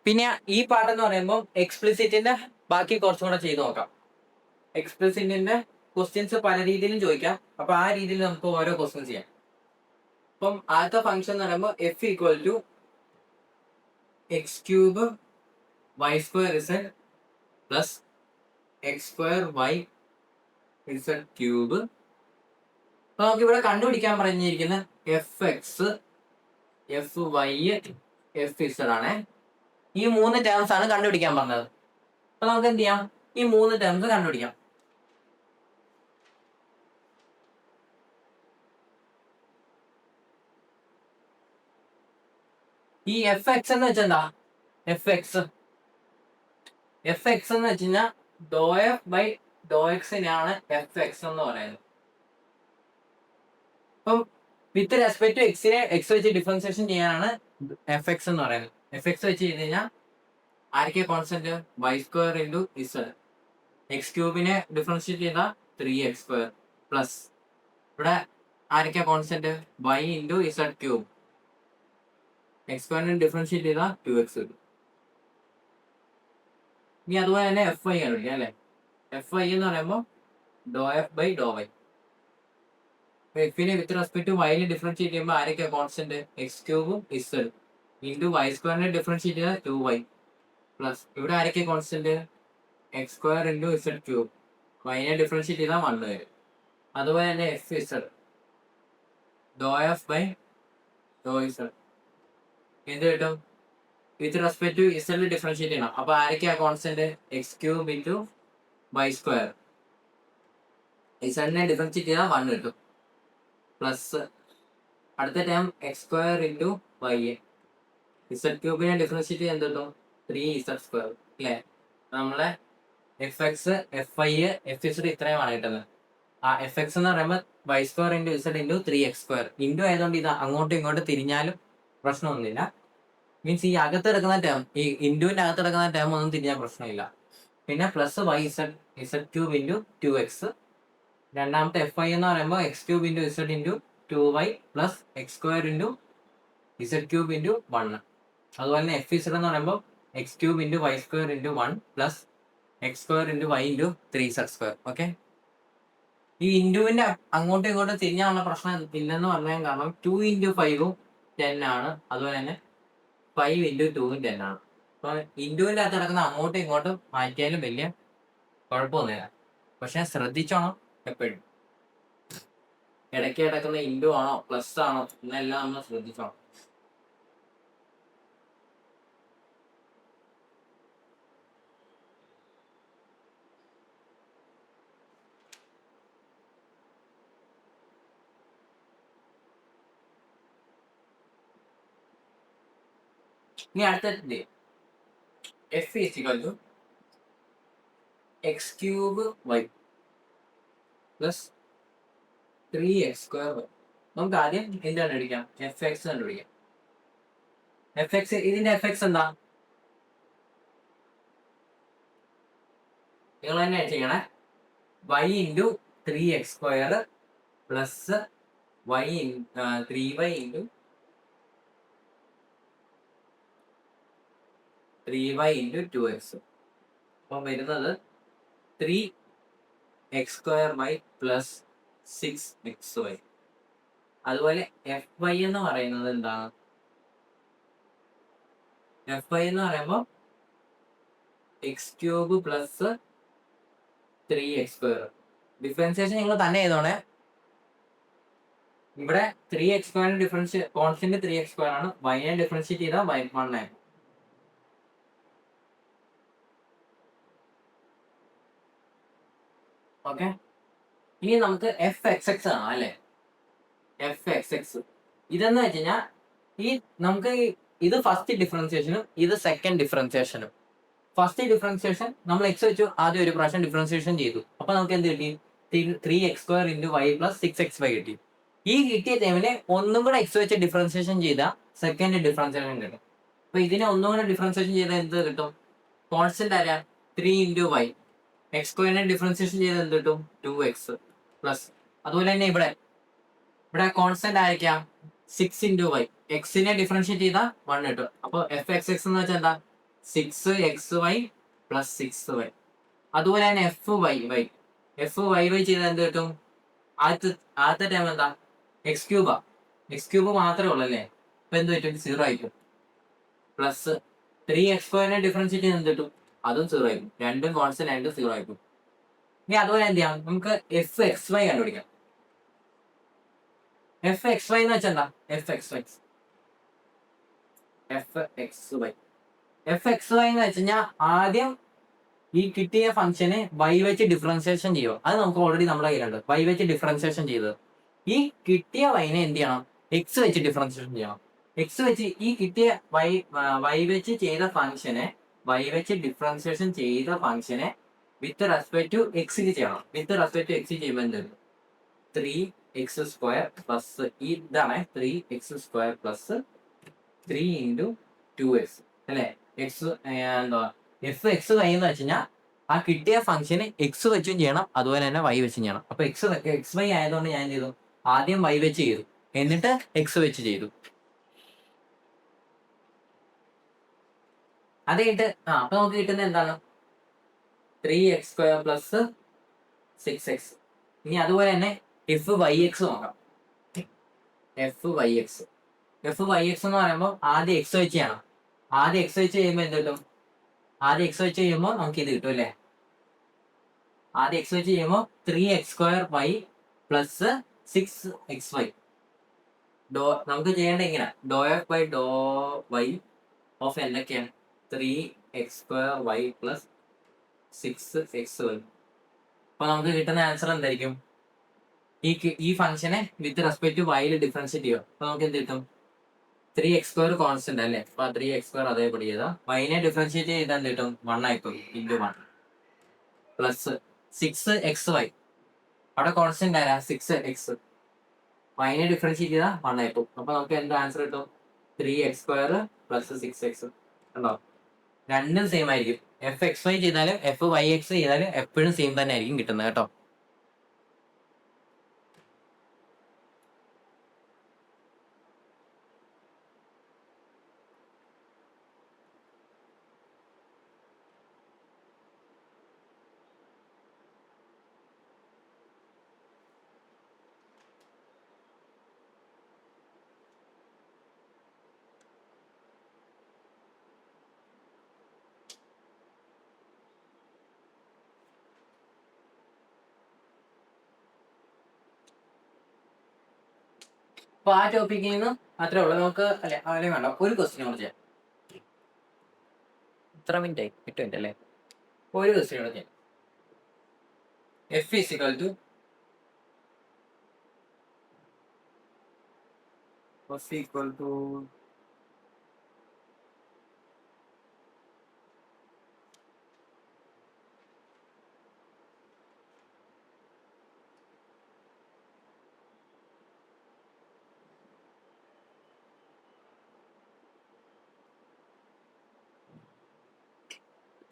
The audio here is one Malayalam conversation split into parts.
പിന്നെ ഈ പാട്ടെന്ന് പറയുമ്പോൾ എക്സ്പ്ലിസിറ്റിന്റെ ബാക്കി കുറച്ചും കൂടെ ചെയ്ത് നോക്കാം. എക്സ്പ്ലിസിറ്റിന്റെ ക്വസ്റ്റ്യൻസ് പല രീതിയിലും ചോദിക്കാം. അപ്പൊ ആ രീതിയിൽ നമുക്ക് ഓരോ ക്വസ്റ്റ്യൻ ചെയ്യാം. അപ്പം ആദ്യത്തെ ഫംഗ്ഷൻ എന്ന് പറയുമ്പോൾ F equal to X cube Y square Z plus X square Y Z cube. അപ്പൊ നമുക്ക് ഇവിടെ കണ്ടുപിടിക്കാൻ പറഞ്ഞിരിക്കുന്ന F X, F Y, F Z ആണ്. ഈ 3 ടേംസ് ആണ് കണ്ടുപിടിക്കാൻ പറഞ്ഞത്. അപ്പൊ നമുക്ക് എന്ത് ചെയ്യാം, ഈ 3 ടേംസ് കണ്ടുപിടിക്കാം. ഈ എഫ് എക്സ് എന്ന് വെച്ചെന്താ, എഫ് എക്സ് എന്ന് വെച്ച് കഴിഞ്ഞാൽ ഡോ എഫ് ബൈ ഡോ എക്സിനാണ് എഫ് എക്സ് എന്ന് പറയുന്നത്. അപ്പം വിത്ത് റെസ്പെക്ട് ടു എക്സിനെ എക്സ് വെച്ച് ഡിഫറൻസിയേഷൻ ചെയ്യാനാണ് എഫ് എക്സ് എന്ന് പറയുന്നത്. എഫ് എക്സ് വെച്ച് ചെയ്ത് കഴിഞ്ഞാൽ ആരൊക്കെ constant, y square into z. X ക്യൂബിനെ ഡിഫറൻഷിയേറ്റ് ചെയ്താൽ 3x² പ്ലസ് ഇവിടെ ആരൊക്കെ constant, y into Z cube. X സ്ക്വയറിനെ ഡിഫറൻഷിയേറ്റ് ചെയ്താൽ 2x കിട്ടും. ഇനി അതുപോലെ തന്നെ എഫ് ഐ ആണ് വിളിക്കുക അല്ലെ. എഫ് ഐ എന്ന് പറയുമ്പോൾ do f by do y. എഫിനെ വിത്ത് റെസ്പെക്ട് ടു വൈനെ ഡിഫറൻഷിയേറ്റ് ചെയ്യുമ്പോൾ ആരൊക്കെ കോൺസ്റ്റന്റ്, എക്സ് ക്യൂബും ഇസഡ് ഇൻറ്റു വൈ സ്ക്വയറിനെ ഡിഫറൻഷിയേറ്റ് ചെയ്താൽ 2y പ്ലസ് ഇവിടെ ആരൊക്കെ constant, x square into Z cube. വൈനെ ഡിഫറൻഷിയേറ്റ് ചെയ്താൽ 1 വരും. അതുപോലെ തന്നെ F z do f by do z എന്ത് കിട്ടും, with respect to z differentiate ചെയ്യണം. അപ്പൊ ആരൊക്കെയാ constant, x cube into Y square. ഇസഡിനെ ഡിഫറൻഷിയേറ്റ് ചെയ്താൽ 1 കിട്ടും പ്ലസ് അടുത്ത time x square into y. Z ക്യൂബിനെ ഡിഫറൻഷിയേറ്റ് ചെയ്യാൻ എന്ത് കിട്ടും, 3z² അല്ലേ. നമ്മളെ f X, f y, f z ഇത്രയുമാണ് കിട്ടുന്നത്. ആ എഫ് എക്സ് എന്ന് പറയുമ്പോൾ y square into Z into 3x² into ആയതുകൊണ്ട് ഇത് അങ്ങോട്ടും ഇങ്ങോട്ടും തിരിഞ്ഞാലും പ്രശ്നമൊന്നുമില്ല. മീൻസ് ഈ അകത്തെടുക്കുന്ന ടേം, ഈ ഇൻറ്റുവിന്റെ അകത്തെടുക്കുന്ന ടേം ഒന്നും തിരിഞ്ഞാൽ പ്രശ്നമില്ല. പിന്നെ plus Y Z cube into 2x. രണ്ടാമത്തെ എഫ് ഐ എന്ന് പറയുമ്പോൾ X cube into Z into 2y plus X square into Z cube into 1. അതുപോലെ തന്നെ എഫ് ഇസഡ് എന്ന് പറയുമ്പോൾ X cube into Y square into 1 plus X square into Y into 3z². Okay. ഈ ഇൻറ്റുവിന്റെ അങ്ങോട്ടും ഇങ്ങോട്ടും തിരിഞ്ഞാലുള്ള പ്രശ്നം ഇല്ലെന്ന് പറയാൻ കാരണം 2 ഇൻറ്റു 5 10 ആണ്. അതുപോലെ തന്നെ 5 ഇൻറ്റു 2 10 ആണ്. അപ്പൊ ഇൻറ്റുവിന്റെ അകത്ത് കിടക്കുന്ന അങ്ങോട്ടും ഇങ്ങോട്ടും മാറ്റിയാലും വലിയ കുഴപ്പമൊന്നുമില്ല. പക്ഷെ ശ്രദ്ധിച്ചോണം, എപ്പോഴും ഇടയ്ക്ക് കിടക്കുന്ന ഇൻറ്റു ആണോ പ്ലസ് ആണോ എന്നെല്ലാം നമ്മൾ ശ്രദ്ധിച്ചോണം. ഇനി അടുത്ത F is equal to X cube Y plus 3x² Y. നമുക്ക് ആദ്യം എന്ത് കണ്ടുപിടിക്കാം, എഫ് എക്സ് കണ്ടുപിടിക്കാം. എഫ് എക്സ്, ഇതിന്റെ എഫ് എക്സ് എന്താ, നിങ്ങൾ തന്നെ ചെയ്യണേ. Y into 3x² plus Y 3y into 3y into 2x. അപ്പം വരുന്നത് 3x² പ്ലസ് 6xy. അതുപോലെ എഫ് വൈ എന്ന് പറയുന്നത് എന്താണ്, എഫ് വൈ എന്ന് പറയുമ്പോൾ X cube plus 3x². Differentiation നിങ്ങൾ തന്നെ ചെയ്തോണേ. ഇവിടെ 3x² ഡിഫറൻസ് കോൺസ്റ്റന്റ് 3x² ആണ്. വൈനെ ഡിഫറൻഷിയേറ്റ് ചെയ്താൽ y 1 ആയി. ഓക്കെ. ഇനി നമുക്ക് എഫ് എക്സ് എക്സ് ആണ് അല്ലെ. എഫ് എക്സ് എക്സ് ഇതെന്ന് വെച്ച് കഴിഞ്ഞാൽ ഈ നമുക്ക് ഇത് ഫസ്റ്റ് ഡിഫറൻസിയേഷനും ഇത് സെക്കൻഡ് ഡിഫറൻസിയേഷനും. ഫസ്റ്റ് ഡിഫറൻസിയേഷൻ നമ്മൾ എക്സ് വെച്ചു ആദ്യം ഒരു പ്രാവശ്യം ഡിഫറൻസിയേഷൻ ചെയ്തു. അപ്പൊ നമുക്ക് എന്ത് കിട്ടി, 3x² into Y plus 6xy കിട്ടി. ഈ കിട്ടിയ ടൈമിന് ഒന്നും കൂടെ എക്സ് വെച്ച് ഡിഫറൻസിയേഷൻ ചെയ്ത സെക്കൻഡ് ഡിഫറൻസിയേഷൻ കിട്ടും. അപ്പൊ ഇതിനെ ഒന്നും കൂടെ ഡിഫറൻസിയേഷൻ ചെയ്താൽ എന്ത് കിട്ടും, കോൺസ്റ്റന്റ് ആരാ, 3 ഇൻറ്റു വൈ. എക്സ് സ്ക്വയറിനെ ഡിഫറൻസിയേഷൻ ചെയ്താൽ എന്ത് കിട്ടും, 2x പ്ലസ്. അതുപോലെ തന്നെ ഇവിടെ കോൺസ്റ്റന്റ് ആയിരിക്കാം 6 ഇൻറ്റു വൈ. എക്സിനെ ഡിഫറൻഷിയേറ്റ് ചെയ്താൽ 1 കിട്ടും. അപ്പൊ എഫ് എക്സ് എക്സ് എന്ന് വെച്ചാൽ എന്താ, 6xy പ്ലസ് 6y. അതുപോലെ തന്നെ എഫ് വൈ ചെയ്താൽ എന്ത് കിട്ടും? ആദ്യത്തെ ടൈം എന്താ? X Cuba. എക്സ് ക്യൂബ് മാത്രമേ ഉള്ളൂ അല്ലേ? അപ്പൊ എന്ത് പറ്റും? 0 ആയിരിക്കും. പ്ലസ് 3x² ഡിഫറൻഷിയേറ്റ് ചെയ്ത് എന്ത് കിട്ടും? അതും 0 ആയിരിക്കും. രണ്ടും കോൺസ്റ്റന്റ് ആയിട്ട് 0 ആയിരിക്കും. ഇനി അതുപോലെ എന്ത് ചെയ്യാം? നമുക്ക് എഫ് എക്സ് വൈ കണ്ടുപിടിക്കാം. എഫ് എക്സ് വൈ എന്ന് വെച്ചാൽ എന്താ? എഫ് എക്സ് വൈ എന്ന് വെച്ച് കഴിഞ്ഞാൽ ആദ്യം ഈ കിട്ടിയ ഫംഗ്ഷന് y വെച്ച് ഡിഫറൻസിയേഷൻ ചെയ്യുക. അത് നമുക്ക് ഓൾറെഡി നമ്മുടെ കയ്യിലുണ്ട്. y വെച്ച് ഡിഫറൻസിയേഷൻ ചെയ്തത്. ഈ കിട്ടിയ വൈനെ എന്ത് ചെയ്യണം? എക്സ് വെച്ച് ഡിഫറൻസിയേഷൻ ചെയ്യണം. എക്സ് വെച്ച് ഈ കിട്ടിയ y വെച്ച് ചെയ്ത ഫംഗ്ഷനെ വിത്ത് റെസ്പെക്ട് ടു എക്സ് ചെയ്യണം. വിത്ത് റെസ്പെക്ട് ടു എക്സ് ചെയ്യുമ്പോൾ എന്ത് വരും? 3x² പ്ലസ് ഇതാണ് 3x² പ്ലസ് 3 ഇൻറ്റു 2x അല്ലേ? എക്സ് എന്താ എഫ് എക്സ് വൈ എന്ന് വെച്ച് കഴിഞ്ഞാൽ ആ കിട്ടിയ ഫംഗ്ഷന് എക്സ് വെച്ചും ചെയ്യണം, അതുപോലെ തന്നെ വൈ വെച്ചും ചെയ്യണം. അപ്പൊ എക്സ് വൈ ആയതുകൊണ്ട് ഞാൻ എന്ത് ചെയ്തു? ആദ്യം വൈ വെച്ച് ചെയ്തു, എന്നിട്ട് എക്സ് വെച്ച് ചെയ്തു. അത് കഴിഞ്ഞിട്ട് അപ്പൊ നമുക്ക് കിട്ടുന്നത് എന്താണ്? 3x² plus 6x. ഇനി അതുപോലെ തന്നെ എഫ് വൈ എക്സ് നോക്കാം. എഫ് വൈ എക്സ് എന്ന് പറയുമ്പോൾ ആദ്യം എക്സ് വെച്ച് ചെയ്യണം. ആദ്യം എക്സ് വെച്ച് ചെയ്യുമ്പോൾ എന്ത് കിട്ടും? ആദ്യം എക്സ് വെച്ച് ചെയ്യുമ്പോൾ നമുക്ക് ഇത് കിട്ടും അല്ലേ? ആദ്യം എക്സ് വെച്ച് ചെയ്യുമ്പോൾ 3x² പ്ലസ് 6xy. നമുക്ക് ചെയ്യേണ്ട ഇങ്ങനെ do f by do y of എന്തൊക്കെയാണ്? 3x² plus 6xy. അപ്പൊ നമുക്ക് കിട്ടുന്ന ആൻസർ എന്തായിരിക്കും? ഈ ഫംഗ്ഷനെ വിത്ത് റെസ്പെക്ട് ടു വൈയിൽ ഡിഫറൻഷിയേറ്റ് ചെയ്യുക. അപ്പൊ നമുക്ക് എന്ത് കിട്ടും? 3x² കോൺസ്റ്റന്റ് അല്ലേ? അപ്പൊ 3x² അതേപടി ചെയ്താൽ വൈനെ ഡിഫറൻഷിയേറ്റ് ചെയ്താൽ എന്ത് കിട്ടും? 1 ആയിപ്പോയി. Into 1 plus 6xy. അവിടെ കോൺസ്റ്റന്റ് ആരാ? 6x. വൈനെ ഡിഫറൻഷിയേറ്റ് ചെയ്താൽ 1 ആയിപ്പോയി. അപ്പൊ നമുക്ക് എന്ത് ആൻസർ കിട്ടും? 3x² plus 6x. കണ്ടോ? രണ്ടും സെയിം ആയിരിക്കും. എഫ് എക്സ് വൈ ചെയ്താലും എഫ് വൈ എക്സ് ചെയ്താലും എപ്പോഴും സെയിം തന്നെ ആയിരിക്കും കിട്ടുന്നത് കേട്ടോ. അപ്പൊ ആ ടോപ്പിക്കിൽ നിന്ന് അത്രേ ഉള്ളൂ. നമുക്ക് അല്ലെ അല്ലെങ്കിൽ വേണ്ട ഒരു ക്വസ്റ്റ്യൻ കൂടെ ചെയ്യാം. എത്ര മിനിറ്റ് ആയി? 8 മിനിറ്റ് അല്ലേ? ഒരു ക്വസ്റ്റ്യൻ കൂടെ ചെയ്യാം. F equal to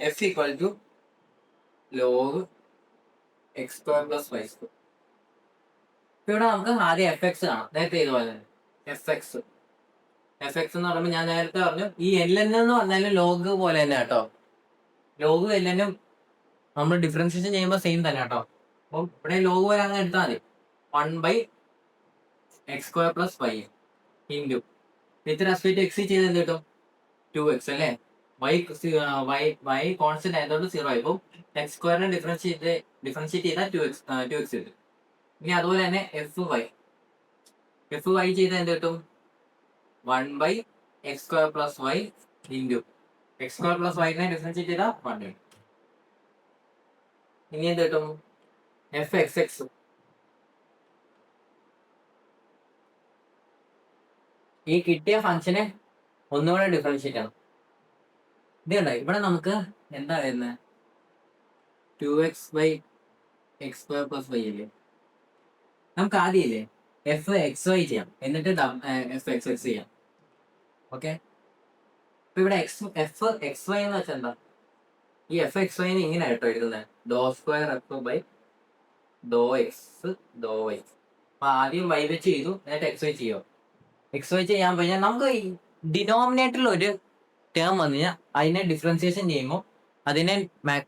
F equal to log x² plus y². ഇവിടെ നമുക്ക് ആദ്യം എഫ് എക്സ് കാണാം. നേരത്തെ ഇതുപോലെ എഫ് എക്സ് എന്ന് പറയുമ്പോൾ ഞാൻ നേരത്തെ പറഞ്ഞു ഈ എൽ എൻ എന്ന് പറഞ്ഞാലും ലോഗ് പോലെ തന്നെ കേട്ടോ. ലോഗ് എൽ എനും നമ്മൾ ഡിഫറൻഷിയേഷൻ ചെയ്യുമ്പോൾ സെയിം തന്നെ കേട്ടോ. അപ്പം ഇവിടെ ലോഗ് പോലെ അങ്ങനെ എടുത്താൽ മതി. 1/x² plus y into with respect X ചെയ്ത് എന്ത് കിട്ടും? 2x അല്ലേ? y കോൺസ്റ്റന്റ് ആയതുകൊണ്ട് 0 ആയിപ്പോൾ x² ഡിഫറൻഷിയേറ്റ് ചെയ്താൽ 2x കിട്ടും. ഇനി അതുപോലെ തന്നെ എഫ് വൈ ചെയ്താൽ എന്ത് കിട്ടും? 1/x² plus y into x² plus y differentiate ചെയ്താൽ 1 കിട്ടും. ഇനി എന്ത് കിട്ടും? F X X. ഈ കിട്ടിയ ഫംഗ്ഷനെ ഒന്നുകൂടെ ഡിഫറൻഷിയേറ്റ് ആണ്. ഇത് കണ്ടോ? ഇവിടെ നമുക്ക് എന്താ വരുന്നത്? 2x/x² പ്ലസ് y അല്ലേ? നമുക്ക് ആദ്യം ഇല്ലേ എഫ് എക്സ് വൈ ചെയ്യാം, എന്നിട്ട് എഫ് എക്സ് എക്സ് ചെയ്യാം. ഓക്കെ, അപ്പൊ ഇവിടെ എഫ് എക്സ് വൈ എന്ന് വെച്ചാൽ എന്താ? ഈ എഫ് എക്സ് വൈന് ഇങ്ങനെ കേട്ടോ എഴുതുന്നത്, ∂2f/∂x/∂y. അപ്പൊ ആദ്യം y വെച്ച് ചെയ്തു, എന്നിട്ട് എക്സ് വൈ ചെയ്യോ. എക്സ് വൈ ചെയ്യാൻ കഴിഞ്ഞാൽ നമുക്ക് ഡിനോമിനേറ്ററിൽ ഒരു ടേം വന്നു കഴിഞ്ഞാൽ അതിനെ ഡിഫറൻസിയേഷൻ ചെയ്യുമ്പോൾ അതിനെ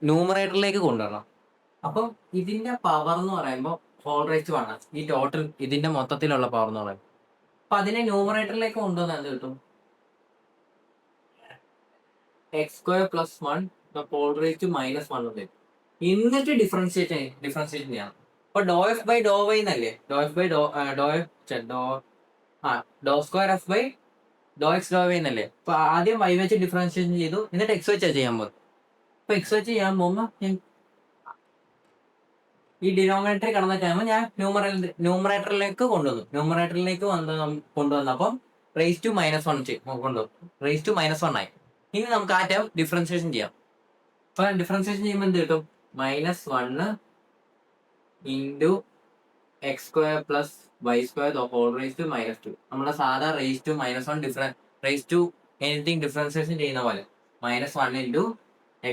ന്യൂമറേറ്ററിലേക്ക് കൊണ്ടുവരണം. അപ്പം ഇതിന്റെ പവർ എന്ന് പറയുമ്പോൾ ഹോൾ റേറ്റ് 1 ആണ്. ഈ ടോട്ടൽ ഇതിന്റെ മൊത്തത്തിലുള്ള പവർ എന്ന് പറയുമ്പോൾ. അപ്പൊ അതിനെ ന്യൂമറേറ്ററിലേക്ക് കൊണ്ടുവന്നാൽ എന്ത് കിട്ടും? x² + 1 ഹോൾ റേറ്റ് -1 വരും. എന്നിട്ട് ഡിഫറൻഷിയേറ്റ് ചെയ്യണം. അപ്പൊ ∂f/∂y എന്നല്ലേ? ∂2f/∂x/y എന്നല്ലേ? അപ്പൊ ആദ്യം y വെച്ച് ഡിഫറൻഷിയേഷൻ ചെയ്തു, എന്നിട്ട് x വെച്ചാ ചെയ്യാൻ പോകും. അപ്പൊ x വെച്ച് ചെയ്യാൻ പോകുമ്പോൾ ഈ ഡിനോമിനേറ്ററിൽ കടന്ന ടൈം ഞാൻ ന്യൂമറേറ്ററിലേക്ക് കൊണ്ടുവന്നപ്പം റേസ് ടു -1 കൊണ്ടുവന്നു. റേസ് ടു -1 ആയി. ഇനി നമുക്ക് ആ ടൈം ഡിഫറൻഷിയേഷൻ ചെയ്യാം. അപ്പൊ ഡിഫറൻഷിയേഷൻ ചെയ്യുമ്പോൾ എന്ത് കിട്ടും? -1 into x² + y² whole raise to -2. നമ്മളെ സാധാ raise to -1 raise to anything differentiation ചെയ്യുന്ന പോലെ -1 ഇൻറ്റു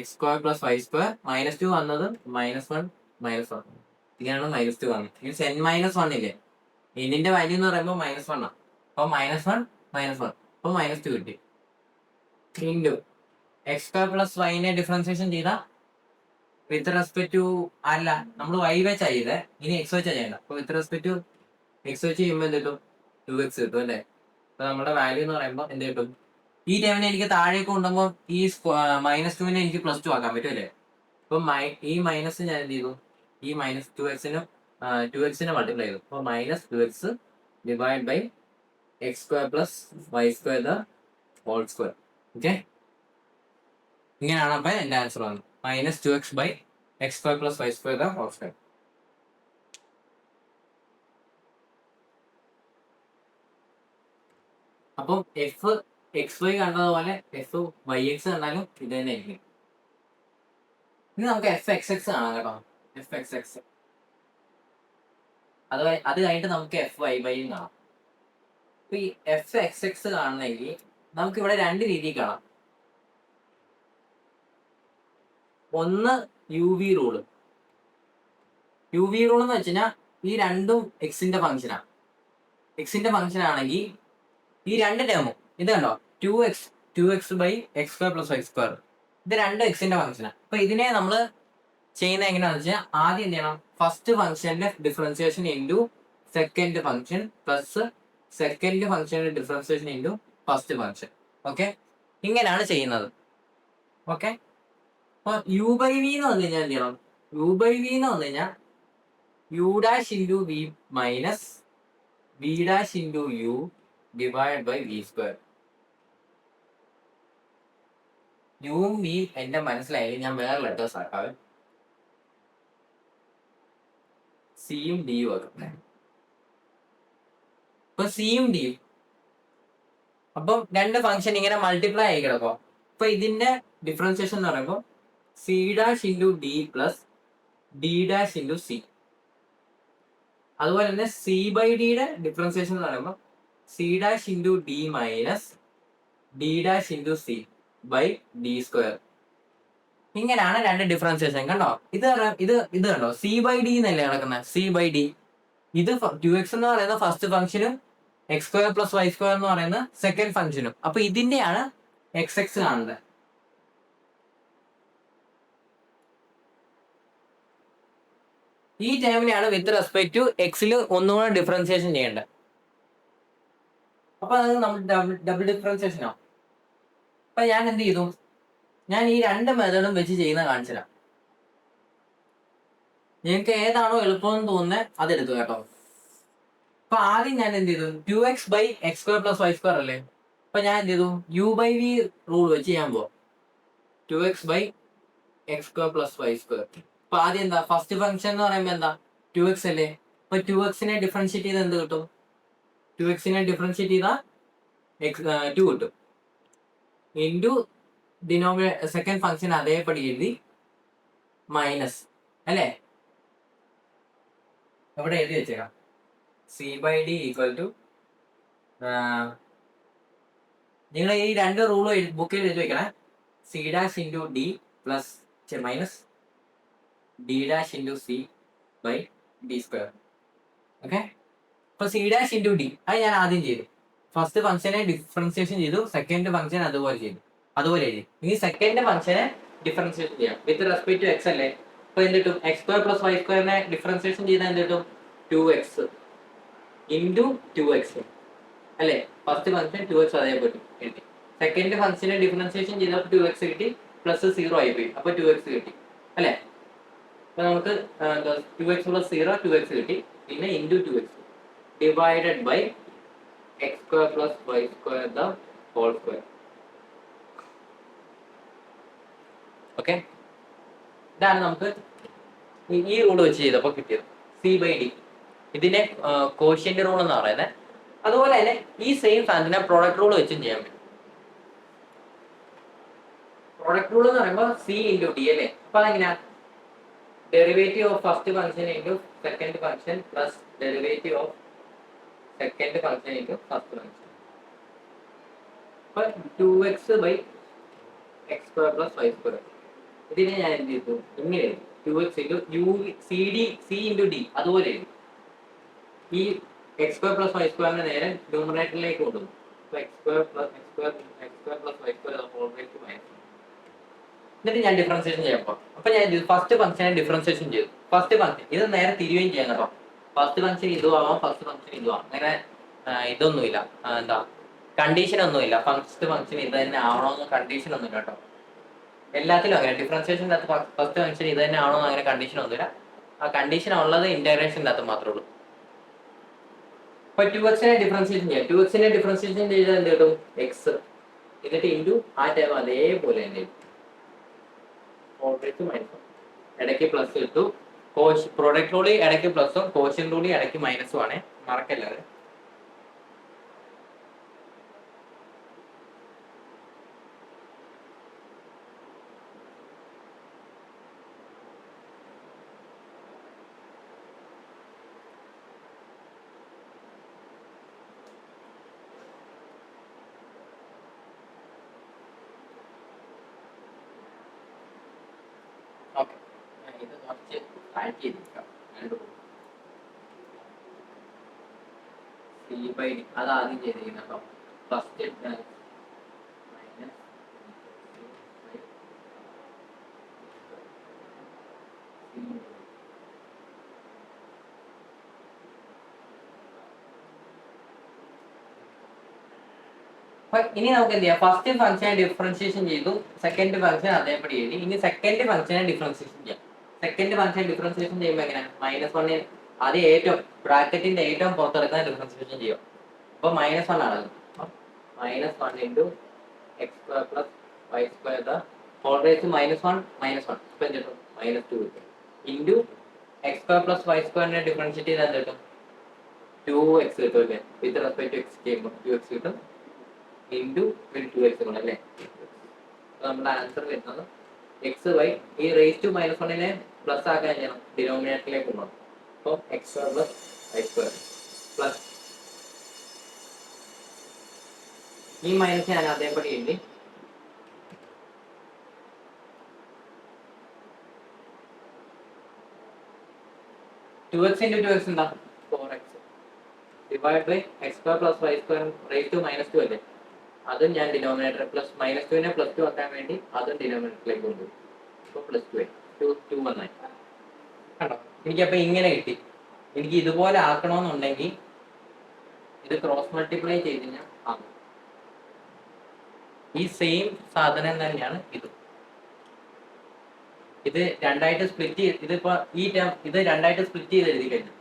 x² + y² -2 വന്നത് -1 -1 ഇങ്ങനെയാണ് -2 വന്നത്. മീൻസ് n-1 ഇല്ലേ? എന്നിന്റെ വാല്യൂ എന്ന് പറയുമ്പോൾ -1 ആണ്. അപ്പൊ -1 -1 അപ്പൊ -2 കിട്ടി. ഇൻറ്റു x² + y നെ ഡിഫറൻഷിയേഷൻ ചെയ്താൽ വിത്ത് റെസ്പെക്ട് ടു അല്ല, നമ്മൾ y വെച്ചാ ചെയ്തേ, ഇനി x വെച്ചാ ചെയ്യണ്ട. അപ്പൊ വിത്ത് റെസ്പെക്ട് ടു x വെച്ച് ചെയ്യുമ്പോൾ എന്ത് കിട്ടും? 2x കിട്ടും അല്ലേ? അപ്പൊ നമ്മുടെ വാല്യൂ എന്ന് പറയുമ്പോൾ എന്ത് കിട്ടും? ഈ ടൈമിനെ എനിക്ക് താഴേക്ക് കൊണ്ടുപോകുമ്പോൾ ഈ -2 എനിക്ക് +2 ആക്കാൻ പറ്റും അല്ലേ? അപ്പൊ ഈ മൈനസ് ഞാൻ എന്ത് ചെയ്തു? ഈ -2x മൾട്ടിപ്ലൈ ചെയ്തു. അപ്പൊ -2x divide by x² + y² whole square. Okay, ഇങ്ങനെയാണ് അപ്പൊ എന്റെ ആൻസർ വന്നത്. -2x by x² + y² whole square. അപ്പം f(xy) കണ്ടതുപോലെ f(yx) കണ്ടാലും ഇത് തന്നെ ആയിരിക്കും. ഇനി നമുക്ക് f(xx) കാണാം കേട്ടോ. f(xx) അത് കഴിഞ്ഞിട്ട് നമുക്ക് f(y)y കാണാം. അപ്പൊ ഈ f(xx) കാണണമെങ്കിൽ നമുക്ക് ഇവിടെ 2 രീതിയിൽ കാണാം. ഒന്ന് UV റൂള്. UV റൂൾ എന്ന് വെച്ച് കഴിഞ്ഞാൽ ഈ രണ്ടും എക്സിന്റെ ഫംഗ്ഷനാണ്. എക്സിന്റെ ഫംഗ്ഷൻ ആണെങ്കിൽ ഈ രണ്ട് ടേമും ഇത് കണ്ടോ, 2x ബൈ x² + y², ഇത് രണ്ട് എക്സിന്റെ ഫംഗ്ഷനാണ്. അപ്പൊ ഇതിനെ നമ്മൾ ചെയ്യുന്നത് എങ്ങനെയാണെന്ന് വെച്ചാൽ ആദ്യം എന്ത് ചെയ്യണം? ഫസ്റ്റ് ഫംഗ്ഷന്റെ differentiation into second function plus second ഫംഗ്ഷന്റെ differentiation into first function. Okay, ഇങ്ങനെയാണ് ചെയ്യുന്നത്. ഓക്കെ, അപ്പൊ u/v എന്ന് വന്നു കഴിഞ്ഞാൽ എന്ത് ചെയ്യണം? u/v എന്ന് വന്നു കഴിഞ്ഞാൽ u' into v minus v' into u divide by v². യും v എന്റെ മനസ്സിലായി. ഞാൻ വേറെ ലെറ്റേഴ്സ് ആക്കാവേ. സിയും ഡിയും ആക്കട്ടെ. ഇപ്പൊ സിയും ഡിയും അപ്പം രണ്ട് ഫംഗ്ഷൻ ഇങ്ങനെ മൾട്ടിപ്ലൈ ആയി കിടക്കോ. അപ്പൊ ഇതിന്റെ ഡിഫറൻസിയേഷൻ എന്ന് പറയുമ്പോൾ c' into D plus d' into C. അതുപോലെ തന്നെ c/d-യുടെ ഡിഫറൻസിയേഷൻ എന്ന് പറയുമ്പോൾ c' into D minus d' into C by d². ഇങ്ങനെയാണ് രണ്ട് ഡിഫറൻസിയേഷൻ. കണ്ടോ, ഇത് കണ്ടോ, c/d എന്നല്ലേ നടക്കുന്നത്? c/d. ഇത് 2x എന്ന് പറയുന്ന ഫസ്റ്റ് ഫംഗ്ഷനും x² + y² എന്ന് പറയുന്ന സെക്കൻഡ് ഫംഗ്ഷനും. അപ്പൊ ഇതിന്റെയാണ് xx കാണുന്നത്. ഈ ടേമിനെയാണ് വിത്ത് റെസ്പെക്ട് ടു എക്സിൽ ഒന്നുകൂടെ ഡിഫറൻസിയേഷൻ ചെയ്യേണ്ടത്. അപ്പൊ അത് നമ്മൾ ഡബിൾ ഡിഫറൻസിയേഷൻ ആവും. അപ്പൊ ഞാൻ എന്ത് ചെയ്തു? ഞാൻ ഈ രണ്ട് മെത്തേഡും വെച്ച് ചെയ്യുന്ന കാണിച്ചില്ല. നിങ്ങൾക്ക് ഏതാണോ എളുപ്പമെന്ന് തോന്നുന്നത് അതെടുത്തു കേട്ടോ. അപ്പൊ ആദ്യം ഞാൻ എന്ത് ചെയ്തു? 2x ബൈ x² + y² അല്ലേ? അപ്പൊ ഞാൻ എന്ത് ചെയ്തു? u/v റൂൾ വെച്ച് ചെയ്യാൻ പോവാം. 2x by x² + y². അപ്പൊ ആദ്യം എന്താ? ഫസ്റ്റ് ഫംഗ്ഷൻ എന്ന് പറയുമ്പോൾ എന്താ? 2x അല്ലേ? അപ്പൊ 2x-നെ ഡിഫറൻഷിയേറ്റ് ചെയ്ത് എന്ത് കിട്ടും? 2x-നെ ഡിഫറൻഷിയേറ്റ് ചെയ്താൽ 2 കിട്ടും. ഇൻറ്റു സെക്കൻഡ് ഫംഗ്ഷൻ അതേപടി എഴുതി മൈനസ് അല്ലേ? എവിടെ എഴുതി വെച്ചേക്കാം? c/d = നിങ്ങൾ ഈ രണ്ട് റൂളും ബുക്കിൽ എഴുതി വെക്കണേ. c' into D plus minus d' into C by d². Okay, അപ്പൊ c' ഇൻറ്റു ഡി അത് ഞാൻ ആദ്യം ചെയ്തു. ഫസ്റ്റ് ഫംഗ്ഷനെ ഡിഫറൻസിയേഷൻ ചെയ്തു, സെക്കൻഡ് ഫംഗ്ഷൻ അതുപോലെ ചെയ്തു. അതുപോലെ ഈ സെക്കൻഡ് ഫംഗ്ഷനെ ഡിഫറൻഷിയേറ്റ് ചെയ്യാം വിത്ത് റെസ്പെക്ട് ടു എക്സ് അല്ലേ. അപ്പൊ എന്ത് കിട്ടും? എക്സ് സ്ക്വയർ പ്ലസ് വൈ സ്ക്വയറിനെ ഡിഫറൻഷിയേഷൻ ചെയ്താൽ എന്ത് കിട്ടും? 2x ഇൻറ്റു 2x അല്ലേ. ഫസ്റ്റ് ഫംഗ്ഷൻ 2x അതേപോലെ കിട്ടി. സെക്കൻഡ് ഫംഗ്ഷനെ ഡിഫറൻഷിയേഷൻ ചെയ്തപ്പോൾ 2x കിട്ടി, പ്ലസ് 0 ആയി പോയി, അപ്പൊ 2x കിട്ടി അല്ലേ. അപ്പൊ നമുക്ക് 2x പ്ലസ് 0 2x കിട്ടി. പിന്നെ into 2x divided by x square plus y square the whole square. Okay, ഇതാണ് നമുക്ക് ഈ റൂൾ വെച്ച് ചെയ്തപ്പോൾ കിട്ടിയത് C/D. ഇതിന്റെ കോഷ്യന്റ് റൂൾ എന്ന് പറയുന്നത്. അതുപോലെ തന്നെ ഈ സെയിം സാധനത്തിനെ പ്രോഡക്റ്റ് റൂൾ വെച്ചും ചെയ്യാൻ പറ്റും. പ്രോഡക്റ്റ് റൂൾ എന്ന് പറയുമ്പോൾ C ഇൻറ്റു D അല്ലേ. അപ്പൊ അതെങ്ങനെയാ? Derivative of first function into second function plus derivative of second function into first function. അപ്പൊ 2x by x square plus y square. ഇതിനെ ഞാൻ എന്ത് ചെയ്തു? ഇങ്ങനെ 2x into C into D. അതുപോലെ ഈ എക്സ് സ്ക്വയർ പ്ലസ് വൈ സ്ക്വയറിനെ നേരെ ന്യൂമറേറ്ററിലേക്ക് കൊണ്ടുവന്നു. അപ്പൊ x square plus y square whole raise minus. എന്നിട്ട് ഞാൻ ഡിഫറൻസിയേഷൻ ചെയ്യാം. അപ്പൊ ഞാൻ ഫസ്റ്റ് ഫംഗ്ഷനെ ഡിഫറൻസിയേഷൻ ചെയ്തു. ഫസ്റ്റ് ഫംഗ്ഷൻ ഇത് നേരെ തിരിയുകയും ചെയ്യാം കേട്ടോ. ഫസ്റ്റ് ഫംഗ്ഷൻ ഇതും ആവാം, ഫസ്റ്റ് ഫംഗ്ഷൻ ഇതും ആവാം. അങ്ങനെ ഇതൊന്നുമില്ല, എന്താ കണ്ടീഷൻ ഒന്നുമില്ല. ഫസ്റ്റ് ഫംഗ്ഷൻ ഇത് തന്നെ ആവണമെന്ന് കണ്ടീഷൻ ഒന്നുമില്ല കേട്ടോ. എല്ലാത്തിലും അങ്ങനെ ഡിഫറൻസിയേഷൻ്റെ അകത്ത് ഫസ്റ്റ് ഫംഗ്ഷൻ ഇത് തന്നെ ആവണമെന്ന് അങ്ങനെ കണ്ടീഷൻ ഒന്നുമില്ല. ആ കണ്ടീഷൻ ഉള്ളത് ഇന്റഗ്രേഷൻ്റെ അകത്ത് മാത്രമേ ഉള്ളൂ. അപ്പൊ 2x-നെ ഡിഫറൻസിയേഷൻ ചെയ്യാം. 2x-നെ ഡിഫറൻസിയേഷൻ ചെയ്താൽ എന്ത് കിട്ടും? എക്സ് എന്നിട്ട് ഇൻറ്റു ആ ടൈം അതേപോലെ തന്നെ മൈനസ്, ഇടയ്ക്ക് പ്ലസ് കിട്ടു. പ്രോഡക്റ്റ് റൂളി ഇടയ്ക്ക് പ്ലസും കോഷ്യൻ റൂളി ഇടയ്ക്ക് മൈനസും ആണ്, മറക്കല്ലാതെ. ഓക്കെ, ഇത് കുറച്ച് ആഡ് ചെയ്തിരിക്കാം. C/D അത് ആദ്യം ചെയ്തിരിക്കുന്നത് കേട്ടോ. ഫസ്റ്റ് ഇനി നമുക്ക് എന്ത് ചെയ്യാം? ഫസ്റ്റ് ഫംഗ്ഷനെ ഡിഫറൻഷിയേഷൻ ചെയ്തു, സെക്കൻഡ് ഫംഗ്ഷൻ അതേപടി എഴുതി. ഇനി സെക്കൻഡ് ഫംഗ്ഷനെ ഡിഫറൻഷിയേഷൻ ചെയ്യാം. സെക്കൻഡ് ഫംഗ്ഷൻ ഡിഫറൻഷിയേഷൻ ചെയ്യുമ്പോൾ എങ്ങനെയാണ്? -1 അത് ഏറ്റവും ബ്രാക്കറ്റിന്റെ ഏറ്റവും പുറത്തെടുക്കുന്ന ഡിഫറൻഷിയേഷൻ ചെയ്യും. അപ്പൊ -1 ആണല്ലോ. -1 into x square plus y square the whole raise -1 ഇപ്പൊ എന്ത് കിട്ടും? -2 കിട്ടും. Into x square plus y സ്ക്വയറിനെ ഡിഫറൻഷിയേറ്റ് ചെയ്താൽ എന്ത് കിട്ടും? 2x കിട്ടും അല്ലേ. വിത്ത് റെസ്പെക്ട് ടു എക്സ് ചെയ്യുമ്പോൾ 2x കിട്ടും. ഇൻറ്റു 2x കൂടെ അല്ലേ. നമ്മുടെ ആൻസർ വരുന്നത് എക്സ് വൈ. ഈ റേസ് ടു -1നെ പ്ലസ് ആക്കാൻ ചെയ്യണം, ഡിനോമിനേറ്ററിലേക്ക് കൊണ്ടുപോകണം. അപ്പോൾ x square plus y square plus ഈ മൈനസ് ഞാൻ അതേപടി എഴുതി. ടു എക്സ് ഇൻറ്റു 2x എന്താ? 4x divide by x square plus y square raise to -2 അല്ലേ. അതും ഞാൻ ഡിനോമിനേറ്റർ പ്ലസ് -2നെ +2 ആക്കാൻ വേണ്ടി അതും ഡിനോമിനേറ്ററിലേക്ക് കൊണ്ടുപോയി. അപ്പോൾ +2 വന്നായി കണ്ടോ. എനിക്കപ്പോൾ ഇങ്ങനെ കിട്ടി. എനിക്ക് ഇതുപോലെ ആക്കണമെന്നുണ്ടെങ്കിൽ ഇത് ക്രോസ് മൾട്ടിപ്ലൈ ചെയ്ത് കഴിഞ്ഞാൽ ആകും. ഈ സെയിം സാധനം തന്നെയാണ് ഇത്. ഇത് രണ്ടായിട്ട് സ്പ്ലിറ്റ് ചെയ്ത് ഇതിപ്പോ ഈ ടേം ഇത് രണ്ടായിട്ട് സ്പ്ലിറ്റ് ചെയ്ത് എഴുതി കഴിഞ്ഞു.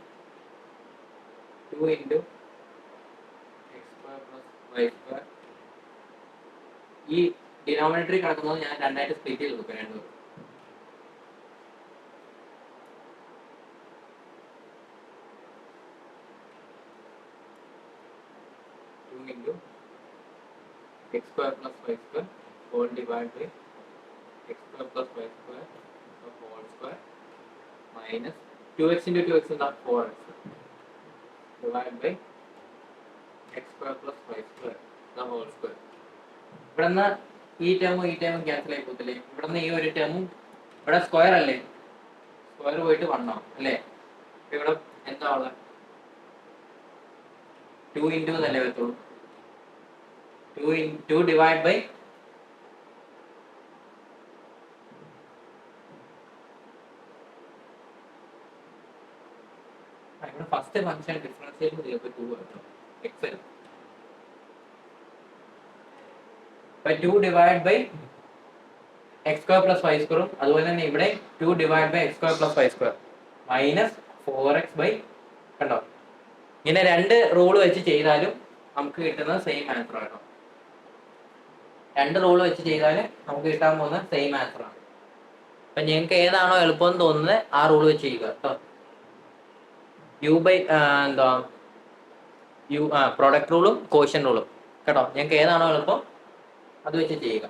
2 into x square plus y square. ഈ ഡിനോമിനേറ്ററിൽ കിടക്കുന്നത് ഞാൻ രണ്ടായിട്ട് സ്പ്ലിറ്റ് ചെയ്ത് കൊടുക്കും. രണ്ടുപേരും into x square plus y square whole divided by x square plus y square the whole square minus 2x into 2x is not 4x divided by x square plus y square the whole square. ഇവിടുന്ന് ഈ ടേമും ക്യാൻസൽ ആയി പോകത്തില്ലേ. ഇവിടുന്ന് ഈ ഒരു ടേമും ഇവിടെ സ്ക്വയർ അല്ലേ, സ്ക്വയർ പോയിട്ട് 1 ആവും അല്ലേ. ഇവിടെ എന്താ ഉള്ളത്? 2 into എന്നല്ലേ വരത്തുള്ളൂ. 2 divided by ഇവിടെ ഫസ്റ്റ് ഫംഗ്ഷൻ ഡിഫറൻഷിയേറ്റ് ചെയ്യുമ്പോൾ 2 കിട്ടും എക്സ്. അപ്പൊ 2 divide by x square plus y സ്ക്വയറും അതുപോലെ തന്നെ ഇവിടെ 2 divide by x square plus y square minus 4x by, കണ്ടോ ഇങ്ങനെ 2 റൂൾ വെച്ച് ചെയ്താലും നമുക്ക് കിട്ടുന്നത് സെയിം ആൻസർ ആണ്. 2 റൂൾ വെച്ച് ചെയ്താൽ നമുക്ക് കിട്ടാൻ പോകുന്ന സെയിം ആൻസർ ആണ്. അപ്പൊ നിങ്ങൾക്ക് ഏതാണോ എളുപ്പം എന്ന് തോന്നുന്നത് ആ റൂൾ വെച്ച് ചെയ്യുക കേട്ടോ. യു ബൈ എന്താ യു പ്രൊഡക്റ്റ് റൂളും കോഷ്യൻ റൂളും കേട്ടോ. നിങ്ങൾക്ക് ഏതാണോ എളുപ്പം അത് വെച്ച് ചെയ്യുക.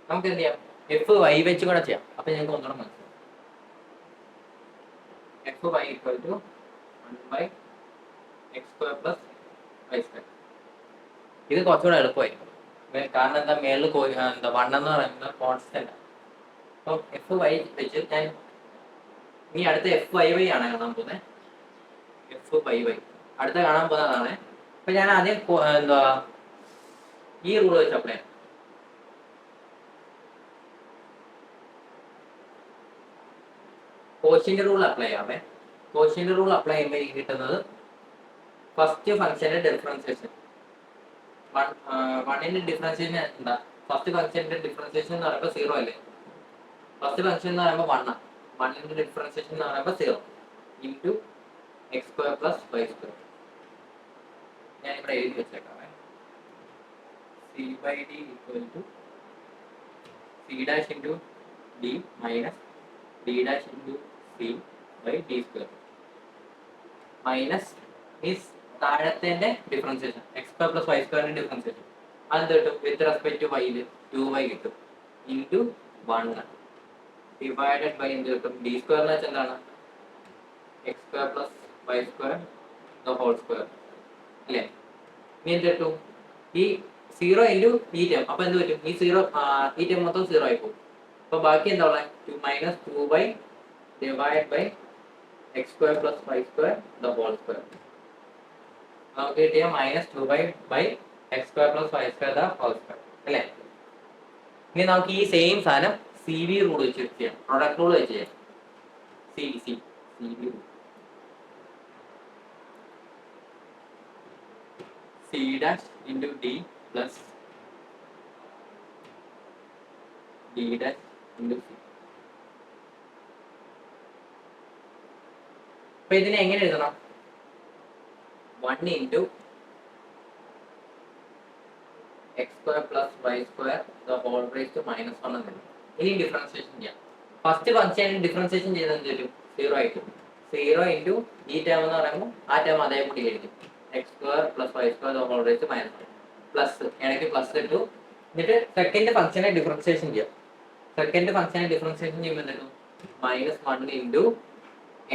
നമുക്ക് എന്ത് ചെയ്യാം, എഫ് വൈ വെച്ച് കൂടെ ചെയ്യാം. അപ്പൊ ഞങ്ങൾക്ക് ഒന്നുകൂടെ മനസ്സിലാവും. F y equal to 1 x square plus y square. ഇത് കുറച്ചുകൂടെ എളുപ്പമായിരിക്കും. കാരണം എന്താ, മേളിൽ എന്താ 1 എന്ന് പറയുന്നത് കോൺസ്റ്റന്റ്. അപ്പൊ എഫ് വൈ വെച്ച് ഞാൻ ഇനി അടുത്ത എഫ് വൈ വൈ ആണ് കാണാൻ പോകുന്നത്. എഫ് വൈ വൈ അടുത്ത കാണാൻ പോകുന്നതാണ്. അപ്പൊ ഞാൻ ആദ്യം എന്താ ഈ റൂൾ വെച്ച് അപ്ലൈ ചെയ്യാം. കോഷ്യന്റ് റൂൾ അപ്ലൈ ചെയ്യാമേ. കോഷ്യന്റ് റൂൾ അപ്ലൈ ചെയ്യുമ്പോൾ കിട്ടുന്നത് ഫസ്റ്റ് ഫംഗ്ഷന്റെ ഡിഫറൻസിയേഷൻ. വണ്ണിന്റെ ഡിഫറൻസിയേഷൻ എന്താ, ഫസ്റ്റ് ഫംഗ്ഷന്റെ ഡിഫറൻസിയേഷൻ എന്ന് പറയുമ്പോൾ 0 അല്ലേ. ഫസ്റ്റ് ഫംഗ്ഷൻ എന്ന് പറയുമ്പോൾ 1 ആണ്. 1ന്റെ ഡിഫറൻസിയേഷൻ എന്ന് പറയുമ്പോൾ 0 into x square plus y square. ഞാൻ ഇവിടെ എഴുതി വെച്ചേക്കാമേ. C by d equal to c dash into D minus d dash into C by d square minus means താഴത്തെ differentiation x square plus y സ്ക്വയറിന്റെ ഡിഫറൻസിയേഷൻ അത് കിട്ടും വിത്ത് റെസ്പെക്ട് ടു വൈയില് 2y കിട്ടും ഇൻറ്റു 1 ഡിവൈഡഡ് ബൈ എന്ത് കിട്ടും, ഡി സ്ക്വയർ എന്ന് വെച്ചാൽ എന്താണ്, x square plus y square the whole square അല്ലേ. ഇനി എന്ത് കിട്ടും, ഈ 0 ഇൻറ്റു ഈ ടേം. അപ്പൊ എന്ത് പറ്റും, ഈ 0 ഈ ടേം മൊത്തം 0 ആയി പോകും. അപ്പൊ ബാക്കി എന്താ ഉള്ളത്, 2 divide by x square plus y square the whole square. നമുക്ക് കിട്ടിയ -2 by x square plus y square the whole square അല്ലേ. ഇനി നമുക്ക് ഈ സെയിം സാധനം സി വി റൂൾ വെച്ച് ചെയ്യാം, പ്രൊഡക്റ്റ് റൂൾ വെച്ച് ചെയ്യാം. C v rule, c dash into D plus d dash into c. അപ്പൊ ഇതിനെ എങ്ങനെ എഴുതണം, 1 into x square plus y square the whole raise to -1 എന്ന് തരും. ഇനി ഡിഫറൻസിയേഷൻ ചെയ്യാം. ഫസ്റ്റ് ഫംഗ്ഷൻ ഡിഫറൻസിയേഷൻ ചെയ്ത് എന്ത് വരും, 0 ആയിരിക്കും. 0 ഇൻറ്റു ഈ ടേം എന്ന് പറയുമ്പോൾ ആ ടേം അതേപടി ആയിരിക്കും, x square plus y square the whole raise to -1 plus ഇടയ്ക്ക് പ്ലസ് ഇട്ടു. എന്നിട്ട് സെക്കൻഡ് ഫംഗ്ഷനെ ഡിഫറൻസിയേഷൻ ചെയ്യാം. സെക്കൻഡ് ഫംഗ്ഷനെ ഡിഫറൻസിയേഷൻ ചെയ്യുമ്പോൾ എന്ത് -1 into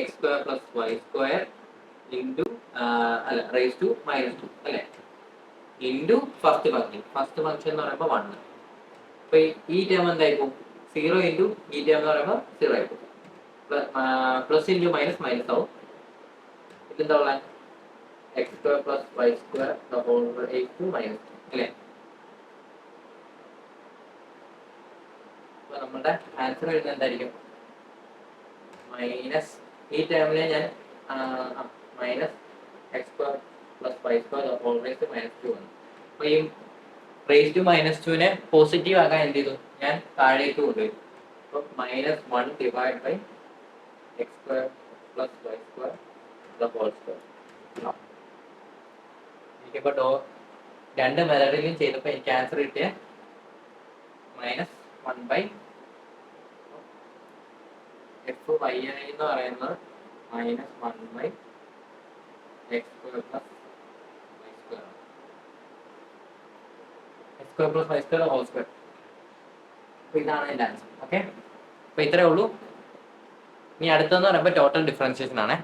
x square plus y square into അല്ല റേസ് ടു -2 അല്ലേ ഇൻറ്റു ഫസ്റ്റ് ഫംഗ്ഷൻ എന്ന് പറയുമ്പോൾ 1. അപ്പൊ ഈ ടേം എന്തായിപ്പോ 0 ഇൻറ്റു ഈ ടേം എന്ന് പറയുമ്പോൾ 0 ആയിപ്പോ, പ്ലസ് ഇൻറ്റു മൈനസ് ആവും. ഇതെന്താ ഉള്ള x square plus y square the whole raise to -2 അല്ലേ. അപ്പൊ നമ്മുടെ ആൻസർ വരുന്നത് എന്തായിരിക്കും, മൈനസ് ഈ ടേമിനെ ഞാൻ minus x square plus y square the whole raise to -2 ആണ്. അപ്പൊ ഈ റേസ് ടു -2നെ പോസിറ്റീവ് ആക്കാൻ എന്ത് ചെയ്തു, ഞാൻ താഴേക്ക് കൊണ്ടുപോയി. അപ്പൊ -1 divide by x square plus y square the whole square. എനിക്കിപ്പോ 2 മെത്തേഡിലും ചെയ്തപ്പോൾ എനിക്ക് ആൻസർ കിട്ടിയ -1 ബൈ എഫ് വൈ എന്ന് പറയുന്നത് -1 by x square plus y square x square plus y square whole square. അപ്പൊ ഇതാണ് എൻ്റെ ആൻസർ. ഓക്കെ, അപ്പൊ ഇത്രേ ഉള്ളൂ. ഇനി അടുത്തെന്ന് പറയുമ്പോൾ ടോട്ടൽ ഡിഫറൻസിയേഷൻ ആണ്.